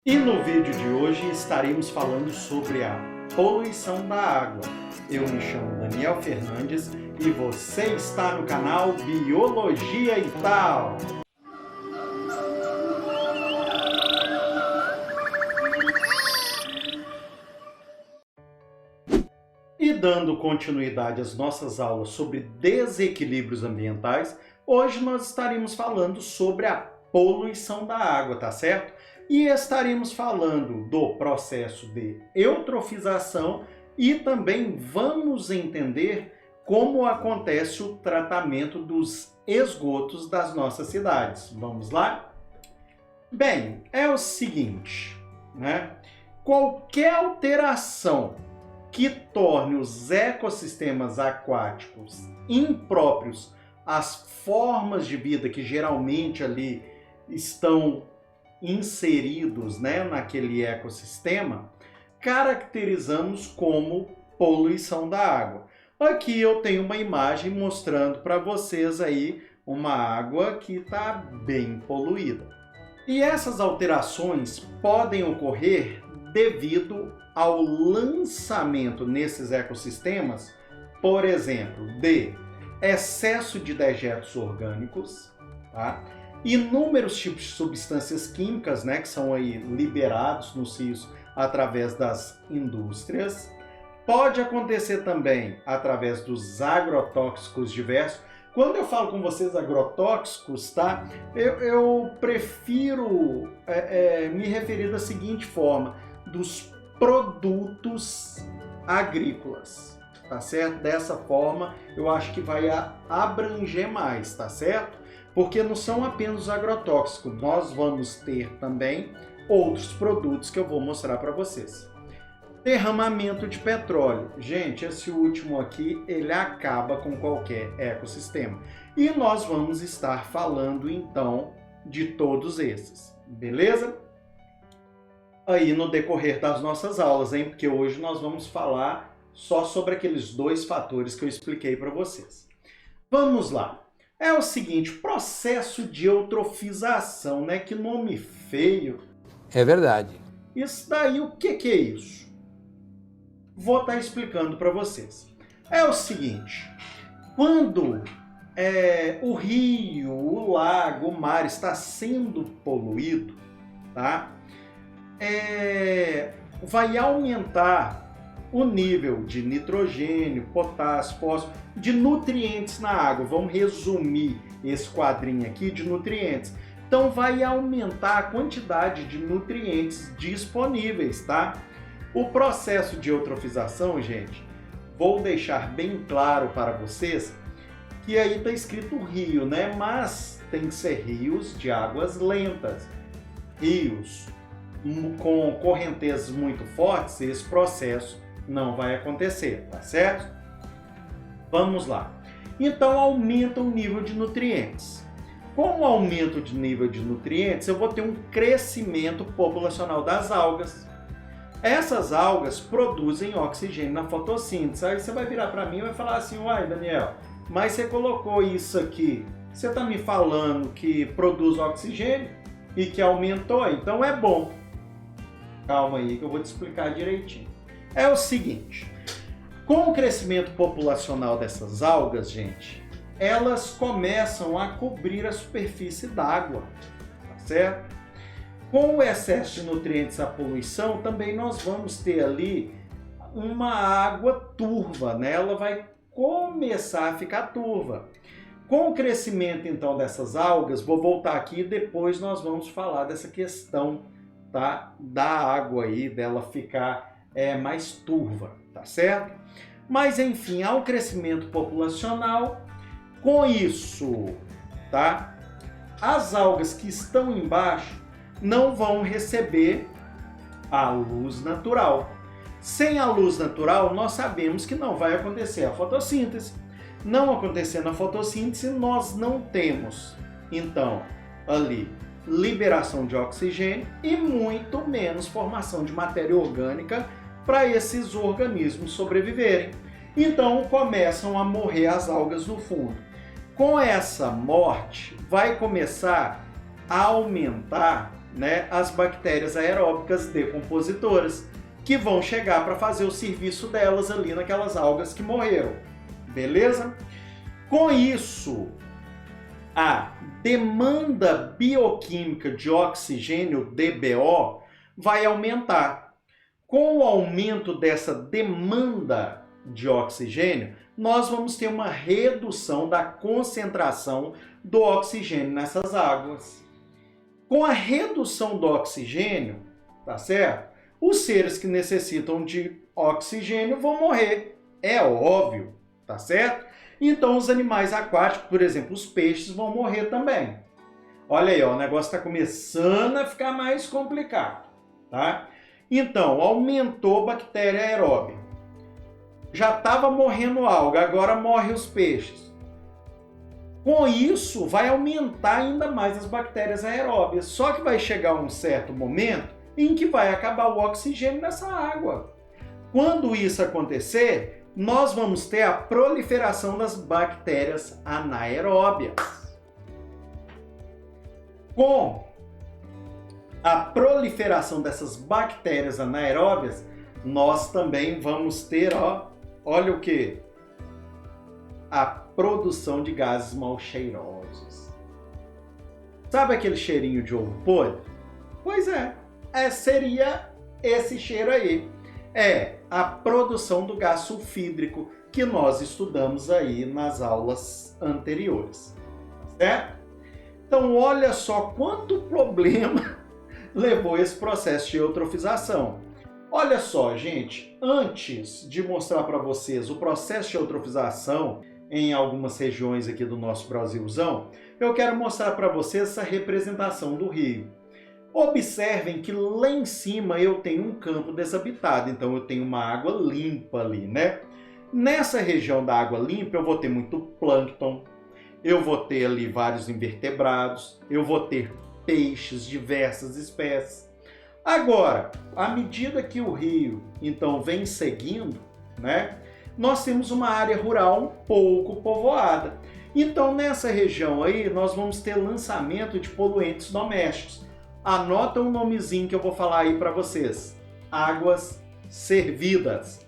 E no vídeo de hoje estaremos falando sobre a poluição da água. Eu me chamo Daniel Fernandes e você está no canal Biologia e Tal. E dando continuidade às nossas aulas sobre desequilíbrios ambientais, hoje nós estaremos falando sobre a poluição da água, tá certo? E estaremos falando do processo de eutrofização e também vamos entender como acontece o tratamento dos esgotos das nossas cidades. Vamos lá? Bem, é o seguinte, né? Qualquer alteração que torne os ecossistemas aquáticos impróprios às formas de vida que geralmente ali estão inseridos, né, naquele ecossistema, caracterizamos como poluição da água. Aqui eu tenho uma imagem mostrando para vocês aí uma água que está bem poluída. E essas alterações podem ocorrer devido ao lançamento nesses ecossistemas, por exemplo, de excesso de dejetos orgânicos, tá? Inúmeros tipos de substâncias químicas, né, que são aí liberados nos rios através das indústrias. Pode acontecer também através dos agrotóxicos diversos. Quando eu falo com vocês agrotóxicos, tá? Eu prefiro me referir da seguinte forma, dos produtos agrícolas, tá certo? Dessa forma, eu acho que vai abranger mais, tá certo? Porque não são apenas os agrotóxicos, nós vamos ter também outros produtos que eu vou mostrar para vocês. Derramamento de petróleo. Gente, esse último aqui, ele acaba com qualquer ecossistema. E nós vamos estar falando, então, de todos esses, beleza? Aí no decorrer das nossas aulas, hein? Porque hoje nós vamos falar só sobre aqueles dois fatores que eu expliquei para vocês. Vamos lá. É o seguinte, processo de eutrofização, né? Que nome feio. É verdade. Isso daí, o que é isso? Vou estar explicando para vocês. É o seguinte, quando o rio, o lago, o mar está sendo poluído, tá? Vai aumentar o nível de nitrogênio, potássio, fósforo, de nutrientes na água. Vamos resumir esse quadrinho aqui de nutrientes. Então vai aumentar a quantidade de nutrientes disponíveis, tá? O processo de eutrofização, gente, vou deixar bem claro para vocês que aí está escrito rio, né? Mas tem que ser rios de águas lentas. Rios com correntezas muito fortes, esse processo não vai acontecer, tá certo? Vamos lá. Então aumenta o nível de nutrientes. Com o aumento de nível de nutrientes, eu vou ter um crescimento populacional das algas. Essas algas produzem oxigênio na fotossíntese. Aí você vai virar para mim e vai falar assim, uai, Daniel, mas você colocou isso aqui, você está me falando que produz oxigênio e que aumentou, então é bom. Calma aí que eu vou te explicar direitinho. É o seguinte, com o crescimento populacional dessas algas, gente, elas começam a cobrir a superfície d'água, tá certo? Com o excesso de nutrientes e a poluição, também nós vamos ter ali uma água turva, né? Ela vai começar a ficar turva. Com o crescimento, então, dessas algas, vou voltar aqui e depois nós vamos falar dessa questão, tá? Da água aí, dela ficar mais turva, tá certo? Mas, enfim, há um crescimento populacional. Com isso, tá? As algas que estão embaixo não vão receber a luz natural. Sem a luz natural, nós sabemos que não vai acontecer a fotossíntese. Não acontecendo a fotossíntese, nós não temos, então, ali, liberação de oxigênio e muito menos formação de matéria orgânica para esses organismos sobreviverem. Então, começam a morrer as algas no fundo. Com essa morte, vai começar a aumentar né, as bactérias aeróbicas decompositoras, que vão chegar para fazer o serviço delas ali naquelas algas que morreram. Beleza? Com isso, a demanda bioquímica de oxigênio, DBO, vai aumentar. Com o aumento dessa demanda de oxigênio, nós vamos ter uma redução da concentração do oxigênio nessas águas. Com a redução do oxigênio, tá certo? Os seres que necessitam de oxigênio vão morrer. É óbvio, tá certo? Então os animais aquáticos, por exemplo, os peixes, vão morrer também. Olha aí, ó, o negócio está começando a ficar mais complicado, tá? Então, aumentou a bactéria aeróbica. Já estava morrendo alga, agora morre os peixes. Com isso, vai aumentar ainda mais as bactérias aeróbias. Só que vai chegar um certo momento em que vai acabar o oxigênio nessa água. Quando isso acontecer, nós vamos ter a proliferação das bactérias anaeróbias. Com a proliferação dessas bactérias anaeróbias, nós também vamos ter, olha o que? A produção de gases mal cheirosos. Sabe aquele cheirinho de ovo podre? Pois é, seria esse cheiro aí. É a produção do gás sulfídrico que nós estudamos aí nas aulas anteriores. Certo? Então, olha só quanto problema levou esse processo de eutrofização. Olha só, gente, antes de mostrar para vocês o processo de eutrofização em algumas regiões aqui do nosso Brasilzão, eu quero mostrar para vocês essa representação do rio. Observem que lá em cima eu tenho um campo desabitado, então eu tenho uma água limpa ali, né? Nessa região da água limpa eu vou ter muito plâncton, eu vou ter ali vários invertebrados, eu vou ter peixes, diversas espécies. Agora, à medida que o rio então vem seguindo, né, nós temos uma área rural um pouco povoada. Então nessa região aí nós vamos ter lançamento de poluentes domésticos. Anota um nomezinho que eu vou falar aí para vocês. Águas servidas.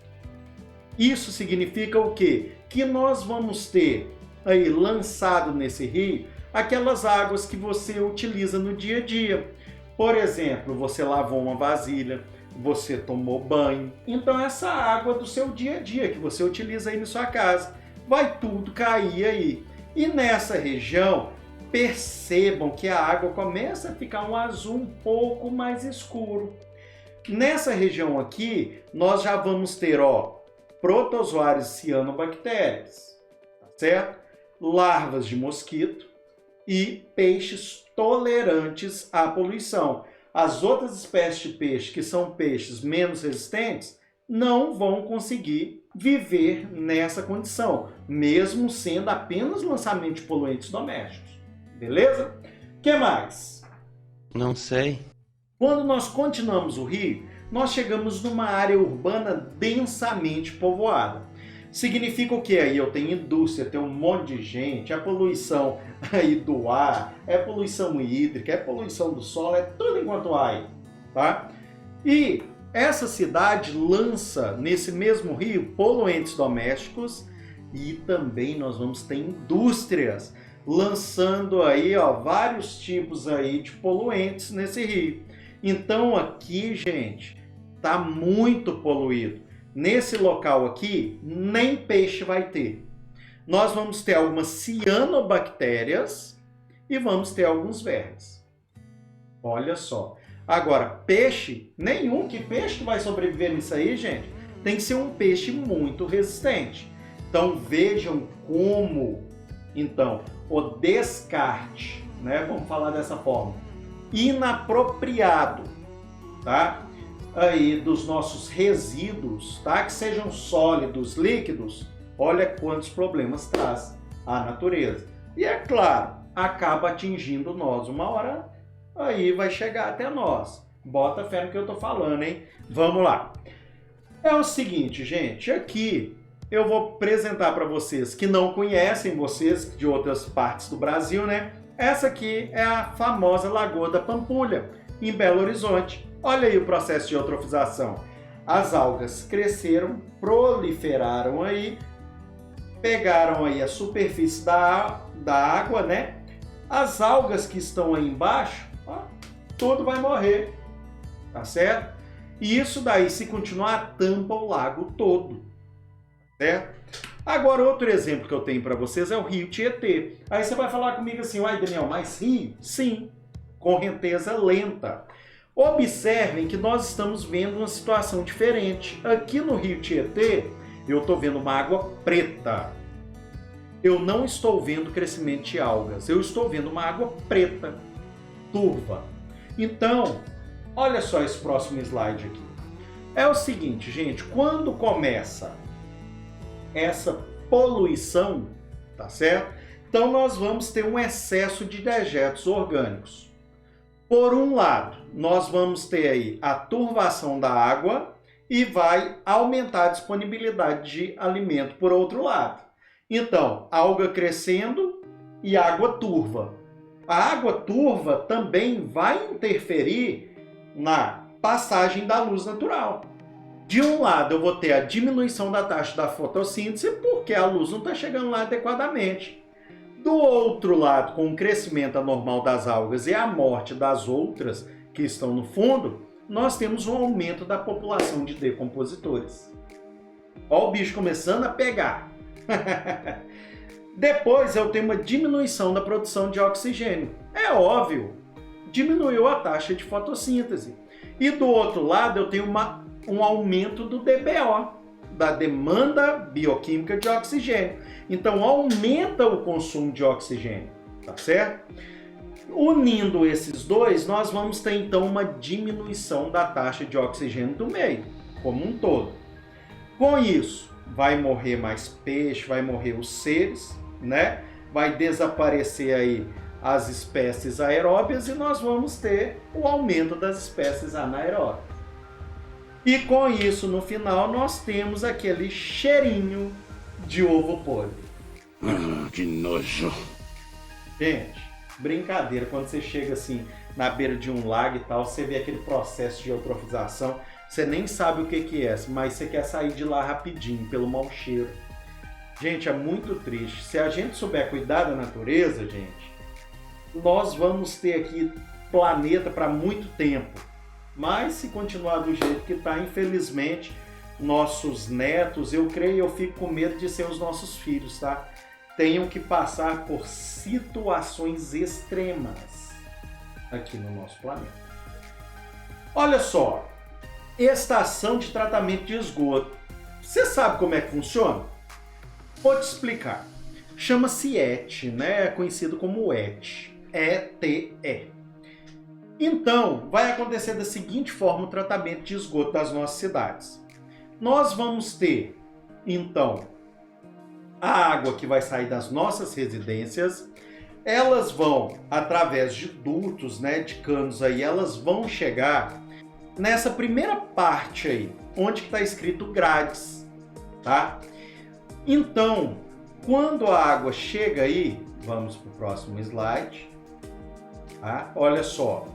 Isso significa o quê? Que nós vamos ter aí lançado nesse rio aquelas águas que você utiliza no dia a dia. Por exemplo, você lavou uma vasilha, você tomou banho. Então essa água do seu dia a dia que você utiliza aí na sua casa, vai tudo cair aí. E nessa região, percebam que a água começa a ficar um azul um pouco mais escuro. Nessa região aqui, nós já vamos ter, protozoários cianobactérias, tá certo? Larvas de mosquito e peixes tolerantes à poluição. As outras espécies de peixe, que são peixes menos resistentes, não vão conseguir viver nessa condição, mesmo sendo apenas lançamento de poluentes domésticos. Beleza? O que mais? Não sei. Quando nós continuamos o rio, nós chegamos numa área urbana densamente povoada. Significa o que aí? Eu tenho indústria, tem um monte de gente, é poluição aí do ar, é poluição hídrica, é poluição do solo, é tudo enquanto há aí, tá? E essa cidade lança nesse mesmo rio poluentes domésticos e também nós vamos ter indústrias lançando aí, vários tipos aí de poluentes nesse rio. Então aqui, gente, tá muito poluído. Nesse local aqui, nem peixe vai ter. Nós vamos ter algumas cianobactérias e vamos ter alguns vermes. Olha só. Agora, peixe, nenhum. Que peixe que vai sobreviver nisso aí, gente? Tem que ser um peixe muito resistente. Então, vejam como, então, o descarte, né? Vamos falar dessa forma. Inapropriado, tá? Aí dos nossos resíduos, tá? Que sejam sólidos, líquidos, olha quantos problemas traz a natureza. E é claro, acaba atingindo nós. Uma hora aí vai chegar até nós. Bota fé no que eu tô falando, hein? Vamos lá. É o seguinte, gente, aqui eu vou apresentar para vocês que não conhecem, vocês de outras partes do Brasil, né? Essa aqui é a famosa Lagoa da Pampulha, em Belo Horizonte. Olha aí o processo de eutrofização. As algas cresceram, proliferaram aí, pegaram aí a superfície da água, né? As algas que estão aí embaixo, ó, tudo vai morrer, tá certo? E isso daí, se continuar, tampa o lago todo, certo? Agora, outro exemplo que eu tenho para vocês é o rio Tietê. Aí você vai falar comigo assim, uai, Daniel, mas rio? Sim, correnteza lenta. Observem que nós estamos vendo uma situação diferente. Aqui no rio Tietê, eu estou vendo uma água preta. Eu não estou vendo crescimento de algas, eu estou vendo uma água preta, turva. Então, olha só esse próximo slide aqui. É o seguinte, gente, quando começa essa poluição, tá certo? Então nós vamos ter um excesso de dejetos orgânicos. Por um lado, nós vamos ter aí a turvação da água e vai aumentar a disponibilidade de alimento por outro lado. Então, alga crescendo e água turva. A água turva também vai interferir na passagem da luz natural. De um lado, eu vou ter a diminuição da taxa da fotossíntese, porque a luz não está chegando lá adequadamente. Do outro lado, com o crescimento anormal das algas e a morte das outras que estão no fundo, nós temos um aumento da população de decompositores. Olha o bicho começando a pegar. Depois eu tenho uma diminuição da produção de oxigênio. É óbvio, diminuiu a taxa de fotossíntese. E do outro lado eu tenho um aumento do DBO, da demanda bioquímica de oxigênio. Então aumenta o consumo de oxigênio, tá certo? Unindo esses dois, nós vamos ter então uma diminuição da taxa de oxigênio do meio, como um todo. Com isso, vai morrer mais peixe, vai morrer os seres, né? Vai desaparecer aí as espécies aeróbias e nós vamos ter o aumento das espécies anaeróbias. E com isso, no final, nós temos aquele cheirinho de ovo podre. Que nojo. Gente, brincadeira, quando você chega assim na beira de um lago e tal, você vê aquele processo de eutrofização, você nem sabe o que é, mas você quer sair de lá rapidinho, pelo mau cheiro. Gente, é muito triste. Se a gente souber cuidar da natureza, gente, nós vamos ter aqui planeta para muito tempo. Mas se continuar do jeito que está, infelizmente, nossos netos, eu creio, eu fico com medo de ser os nossos filhos, tá? Tenham que passar por situações extremas aqui no nosso planeta. Olha só, estação de tratamento de esgoto. Você sabe como é que funciona? Vou te explicar. Chama-se ET, né? É conhecido como ET. ETE. Então, vai acontecer da seguinte forma o tratamento de esgoto das nossas cidades. Nós vamos ter, então, a água que vai sair das nossas residências, elas vão, através de dutos, né, de canos aí, elas vão chegar nessa primeira parte aí, onde está escrito grades, tá? Então, quando a água chega aí, vamos para o próximo slide, tá? Olha só,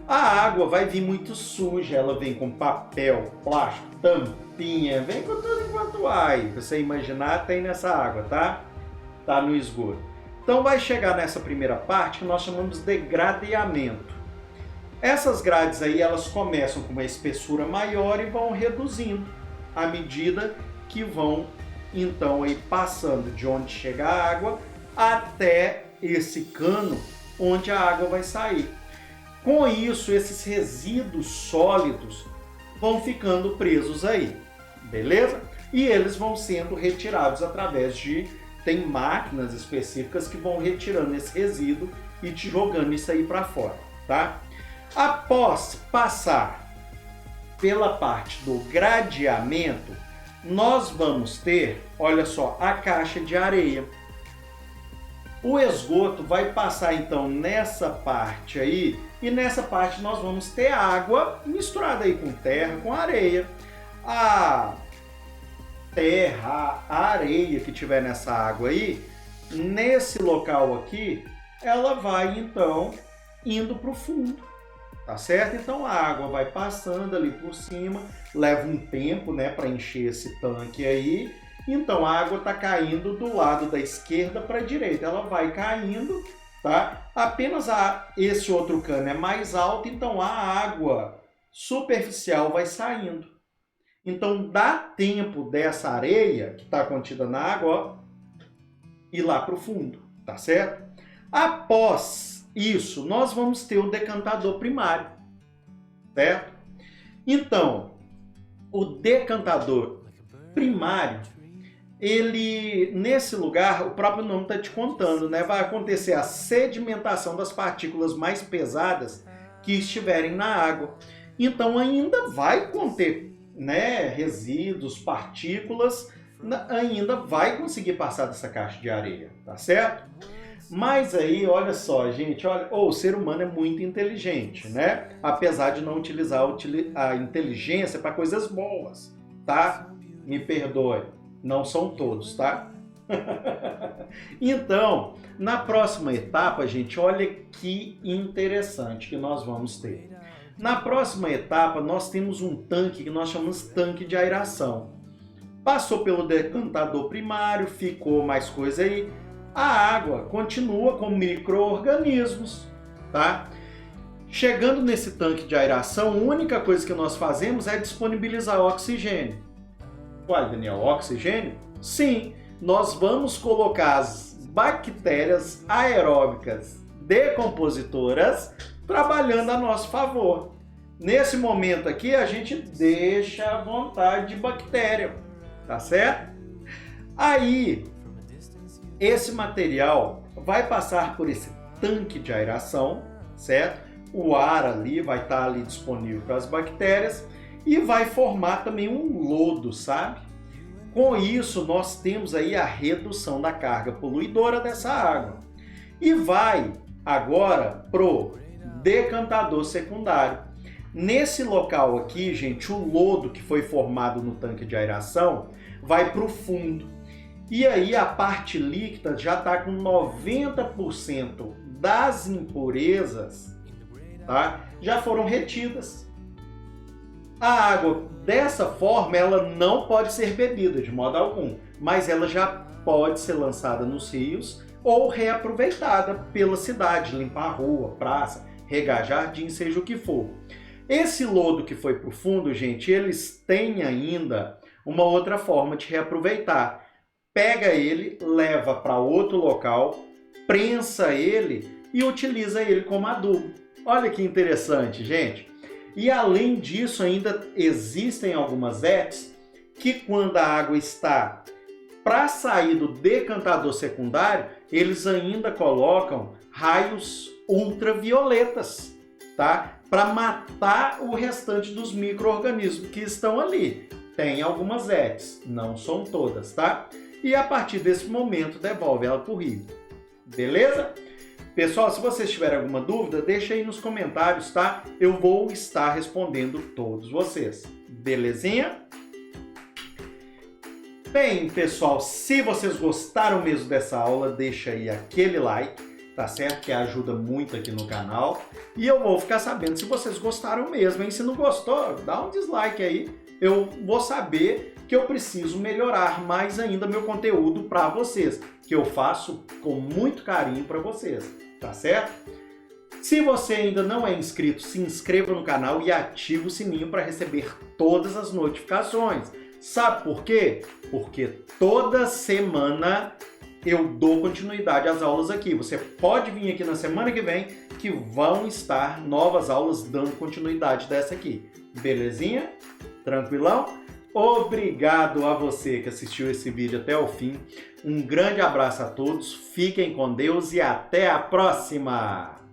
a água vai vir muito suja, ela vem com papel, plástico, tampinha, vem com tudo enquanto vai. Você imaginar, tem nessa água, tá? Tá no esgoto. Então vai chegar nessa primeira parte que nós chamamos de gradeamento. Essas grades aí, elas começam com uma espessura maior e vão reduzindo à medida que vão, então, aí passando de onde chega a água até esse cano onde a água vai sair. Com isso, esses resíduos sólidos vão ficando presos aí, beleza? E eles vão sendo retirados através de... Tem máquinas específicas que vão retirando esse resíduo e te jogando isso aí para fora, tá? Após passar pela parte do gradeamento, nós vamos ter, olha só, a caixa de areia. O esgoto vai passar então nessa parte aí, e nessa parte nós vamos ter água misturada aí com terra, com areia. A terra, a areia que tiver nessa água aí, nesse local aqui, ela vai então indo para o fundo, tá certo? Então a água vai passando ali por cima, leva um tempo, né, para encher esse tanque aí. Então a água está caindo do lado da esquerda para a direita, ela vai caindo, tá? Apenas esse outro cano é mais alto, então a água superficial vai saindo. Então dá tempo dessa areia que está contida na água, ó, ir lá para o fundo, tá certo? Após isso, nós vamos ter o decantador primário, certo? Então, o decantador primário, ele, nesse lugar, o próprio nome está te contando, né? Vai acontecer a sedimentação das partículas mais pesadas que estiverem na água. Então, ainda vai conter, né, resíduos, partículas, ainda vai conseguir passar dessa caixa de areia, tá certo? Mas aí, olha só, gente, olha, o ser humano é muito inteligente, né? Apesar de não utilizar a inteligência para coisas boas, tá? Me perdoe, não são todos, tá? Então, na próxima etapa, gente, olha que interessante que nós vamos ter. Na próxima etapa, nós temos um tanque que nós chamamos tanque de aeração. Passou pelo decantador primário, ficou mais coisa aí. A água continua com micro-organismos, tá? Chegando nesse tanque de aeração, a única coisa que nós fazemos é disponibilizar oxigênio. Ué, Daniel, oxigênio? Sim, nós vamos colocar as bactérias aeróbicas decompositoras trabalhando a nosso favor. Nesse momento aqui, a gente deixa à vontade de bactéria, tá certo? Aí, esse material vai passar por esse tanque de aeração, certo? O ar ali vai estar ali disponível para as bactérias e vai formar também um lodo, sabe? Com isso, nós temos aí a redução da carga poluidora dessa água. E vai agora pro decantador secundário. Nesse local aqui, gente, o lodo que foi formado no tanque de aeração vai para o fundo. E aí a parte líquida já está com 90% das impurezas, tá? Já foram retidas. A água, dessa forma, ela não pode ser bebida de modo algum, mas ela já pode ser lançada nos rios ou reaproveitada pela cidade, limpar a rua, praça, regar jardim, seja o que for. Esse lodo que foi para o fundo, gente, eles têm ainda uma outra forma de reaproveitar. Pega ele, leva para outro local, prensa ele e utiliza ele como adubo. Olha que interessante, gente. E além disso, ainda existem algumas ETs que quando a água está para sair do decantador secundário, eles ainda colocam raios ultravioletas, tá? Para matar o restante dos micro-organismos que estão ali. Tem algumas ETs, não são todas, tá? E a partir desse momento devolve ela para o rio. Beleza? Pessoal, se vocês tiverem alguma dúvida, deixa aí nos comentários, tá? Eu vou estar respondendo todos vocês. Belezinha? Bem, pessoal, se vocês gostaram mesmo dessa aula, deixa aí aquele like, tá certo? Que ajuda muito aqui no canal. E eu vou ficar sabendo se vocês gostaram mesmo, hein? Se não gostou, dá um dislike aí. Eu vou saber que eu preciso melhorar mais ainda meu conteúdo para vocês, que eu faço com muito carinho para vocês, tá certo? Se você ainda não é inscrito, se inscreva no canal e ative o sininho para receber todas as notificações. Sabe por quê? Porque toda semana eu dou continuidade às aulas aqui. Você pode vir aqui na semana que vem que vão estar novas aulas dando continuidade dessa aqui. Belezinha? Tranquilão? Obrigado a você que assistiu esse vídeo até o fim. Um grande abraço a todos, fiquem com Deus e até a próxima!